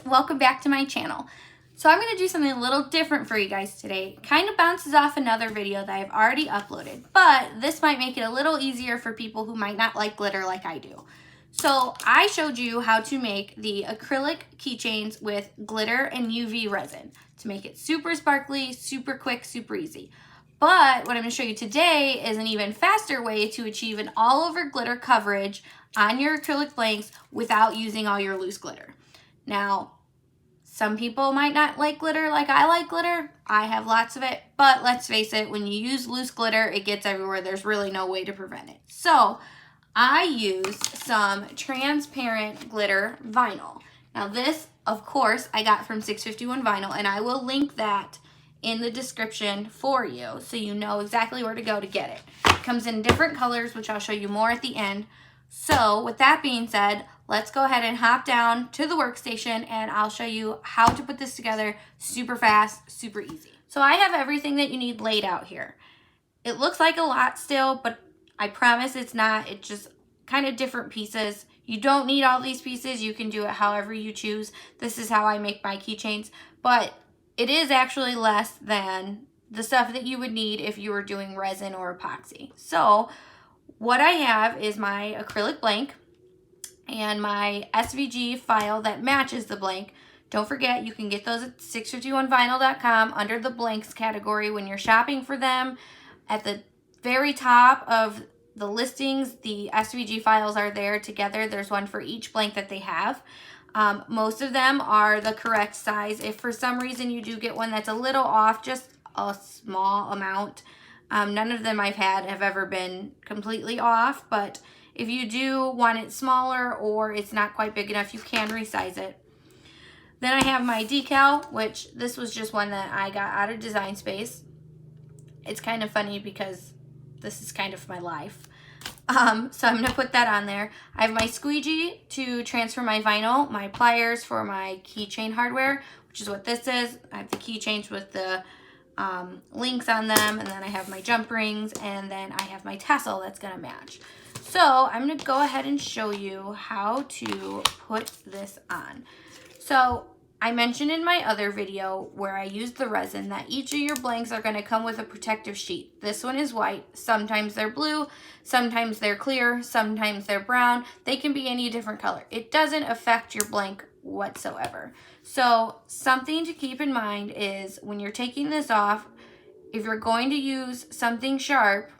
welcome back to my channel. So I'm going to do something a little different for you guys today. Kind of bounces off another video that I've already uploaded, but this might make it a little easier for people who might not like glitter like I do. So I showed you how to make the acrylic keychains with glitter and UV resin to make it super sparkly, super quick, super easy. But what I'm going to show you today is an even faster way to achieve an all over glitter coverage on your acrylic blanks without using all your loose glitter. Now, some people might not like glitter like I like glitter. I have lots of it, but let's face it, when you use loose glitter, it gets everywhere. There's really no way to prevent it. So I use some transparent glitter vinyl. Now this, of course, I got from 651 Vinyl, and I will link that in the description for you so you know exactly where to go to get it. It comes in different colors, which I'll show you more at the end. So with that being said, let's go ahead and hop down to the workstation and I'll show you how to put this together super fast, super easy. So I have everything that you need laid out here. It looks like a lot still, but I promise it's not. It's just kind of different pieces. You don't need all these pieces. You can do it however you choose. This is how I make my keychains, but it is actually less than the stuff that you would need if you were doing resin or epoxy. So what I have is my acrylic blank and my SVG file that matches the blank. Don't forget, you can get those at 651vinyl.com under the blanks category when you're shopping for them. At the very top of the listings, the SVG files are there together. There's one for each blank that they have. Most of them are the correct size. If for some reason you do get one that's a little off, just a small amount, none of them I've had have ever been completely off, but if you do want it smaller or it's not quite big enough, you can resize it. Then I have my decal, which this was just one that I got out of Design Space. It's kind of funny because this is kind of my life. So I'm going to put that on there. I have my squeegee to transfer my vinyl, my pliers for my keychain hardware, which is what this is. I have the keychains with the links on them, and then I have my jump rings, and then I have my tassel that's going to match. So I'm going to go ahead and show you how to put this on. So I mentioned in my other video where I used the resin that each of your blanks are going to come with a protective sheet. This one is white. Sometimes they're blue, sometimes they're clear, sometimes they're brown. They can be any different color. It doesn't affect your blank whatsoever. So something to keep in mind is when you're taking this off, if you're going to use something sharp,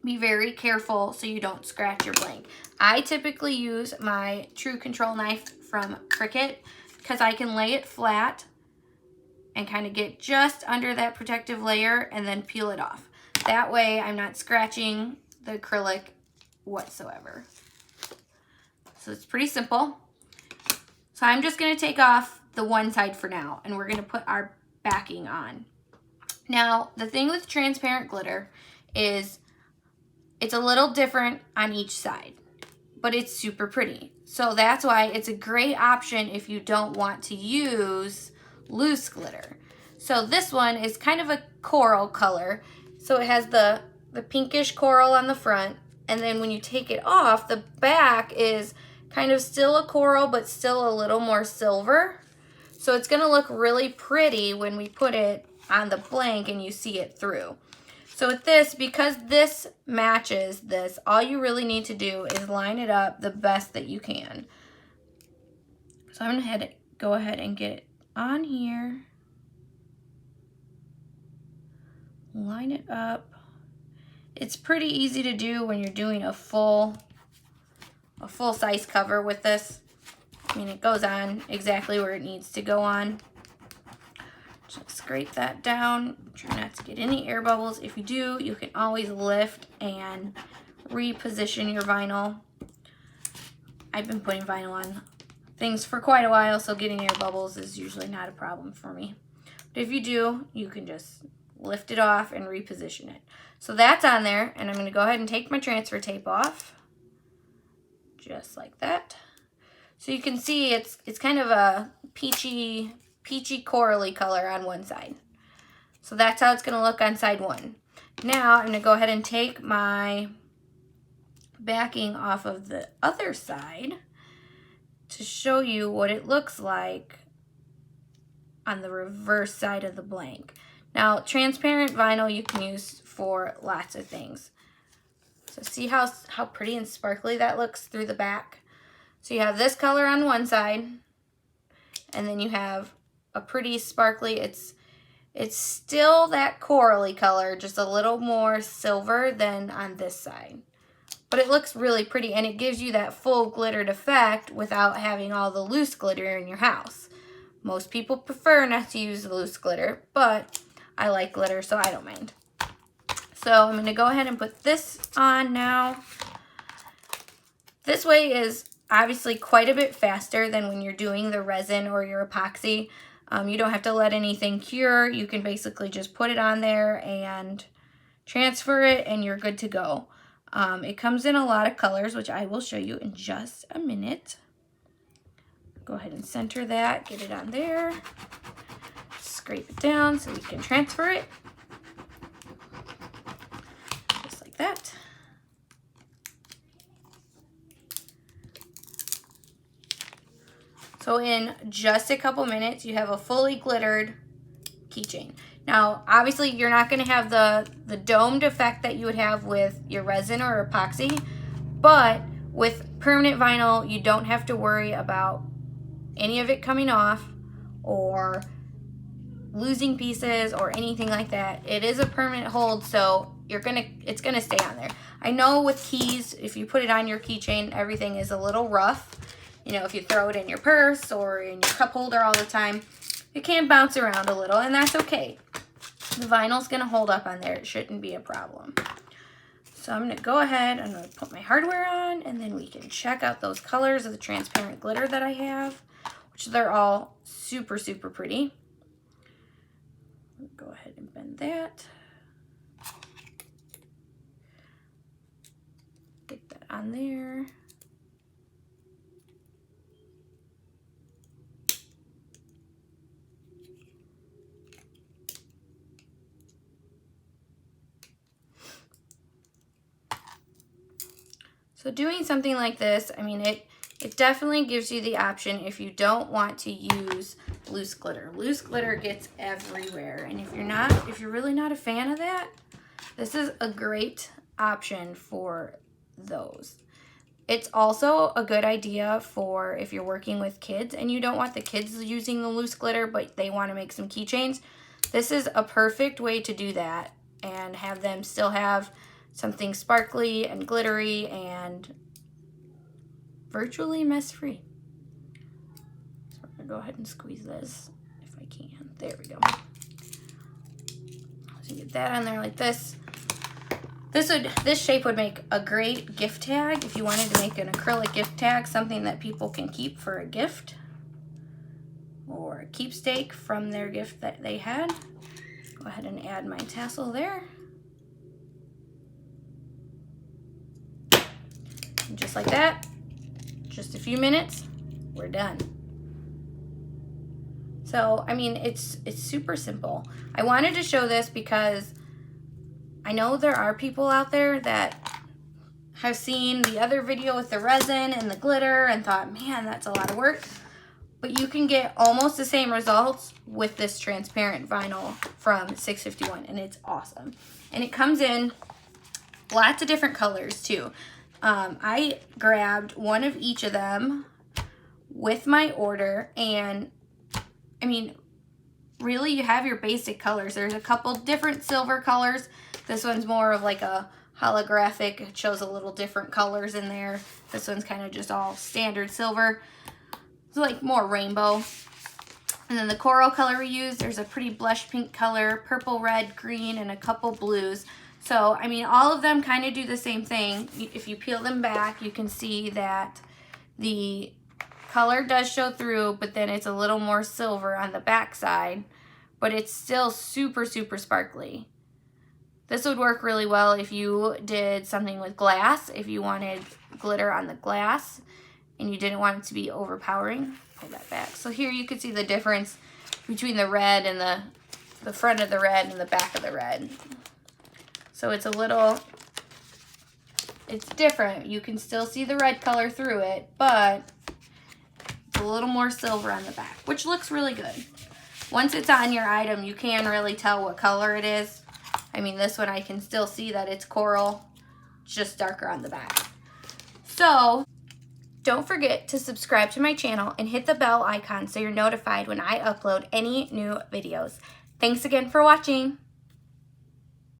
be very careful so you don't scratch your blank. I typically use my True Control knife from Cricut because I can lay it flat and kind of get just under that protective layer and then peel it off. That way I'm not scratching the acrylic whatsoever. So it's pretty simple. So I'm just going to take off the one side for now, and we're going to put our backing on. Now, the thing with transparent glitter is it's a little different on each side, but it's super pretty. So that's why it's a great option if you don't want to use loose glitter. So this one is kind of a coral color. So it has the pinkish coral on the front, and then when you take it off, the back is kind of still a coral, but still a little more silver. So it's gonna look really pretty when we put it on the blank and you see it through. So with this, because this matches this, all you really need to do is line it up the best that you can. So I'm gonna go ahead and get it on here. Line it up. It's pretty easy to do when you're doing a full size cover with this. I mean, it goes on exactly where it needs to go on. Just scrape that down. Try not to get any air bubbles. If you do, you can always lift and reposition your vinyl. I've been putting vinyl on things for quite a while, so getting air bubbles is usually not a problem for me. But if you do, you can just lift it off and reposition it. So that's on there, and I'm going to go ahead and take my transfer tape off. Just like that. So you can see it's kind of a peachy corally color on one side. So that's how it's going to look on side one. Now I'm going to go ahead and take my backing off of the other side to show you what it looks like on the reverse side of the blank. Now, transparent vinyl you can use for lots of things. So see how pretty and sparkly that looks through the back? So you have this color on one side, and then you have a pretty sparkly, it's still that corally color, just a little more silver than on this side. But it looks really pretty, and it gives you that full glittered effect without having all the loose glitter in your house. Most people prefer not to use the loose glitter, but I like glitter, so I don't mind. So I'm going to go ahead and put this on now. This way is obviously quite a bit faster than when you're doing the resin or your epoxy. You don't have to let anything cure. You can basically just put it on there and transfer it, and you're good to go. It comes in a lot of colors, which I will show you in just a minute. Go ahead and center that, get it on there, scrape it down so we can transfer it, just like that. So in just a couple minutes, you have a fully glittered keychain. Now, obviously, you're not going to have the domed effect that you would have with your resin or epoxy, but with permanent vinyl, you don't have to worry about any of it coming off or losing pieces or anything like that. It is a permanent hold, so it's gonna stay on there. I know with keys, if you put it on your keychain, everything is a little rough. You know, if you throw it in your purse or in your cup holder all the time, it can bounce around a little, and that's okay. The vinyl's gonna hold up on there. It shouldn't be a problem. So I'm gonna go ahead, I'm gonna put my hardware on, and then we can check out those colors of the transparent glitter that I have, which they're all super, super pretty. Go ahead and bend that. Get that on there. So doing something like this, I mean, it definitely gives you the option if you don't want to use loose glitter. Loose glitter gets everywhere, and if you're really not a fan of that, this is a great option for those. It's also a good idea for if you're working with kids and you don't want the kids using the loose glitter, but they want to make some keychains. This is a perfect way to do that and have them still have something sparkly and glittery and virtually mess-free. So I'm gonna go ahead and squeeze this if I can. There we go. So get that on there like this. This shape would make a great gift tag if you wanted to make an acrylic gift tag, something that people can keep for a gift or a keepsake from their gift that they had. Go ahead and add my tassel there. And just like that, just a few minutes, we're done. So, I mean, it's super simple. I wanted to show this because I know there are people out there that have seen the other video with the resin and the glitter and thought, man, that's a lot of work. But you can get almost the same results with this transparent vinyl from 651, and it's awesome. And it comes in lots of different colors too. I grabbed one of each of them with my order, and I mean, really, you have your basic colors. There's a couple different silver colors. This one's more of like a holographic. It shows a little different colors in there. This one's kind of just all standard silver. It's like more rainbow. And then the coral color we use, there's a pretty blush pink color, purple, red, green, and a couple blues. So, I mean, all of them kind of do the same thing. If you peel them back, you can see that the color does show through, but then it's a little more silver on the back side, but it's still super, super sparkly. This would work really well if you did something with glass, if you wanted glitter on the glass and you didn't want it to be overpowering. Pull that back. So here you can see the difference between the red and the front of the red and the back of the red. So it's different. You can still see the red color through it, but a little more silver on the back, which looks really good. Once it's on your item, you can really tell what color it is. I mean, this one I can still see that it's coral, it's just darker on the back. So don't forget to subscribe to my channel and hit the bell icon so you're notified when I upload any new videos. Thanks again for watching.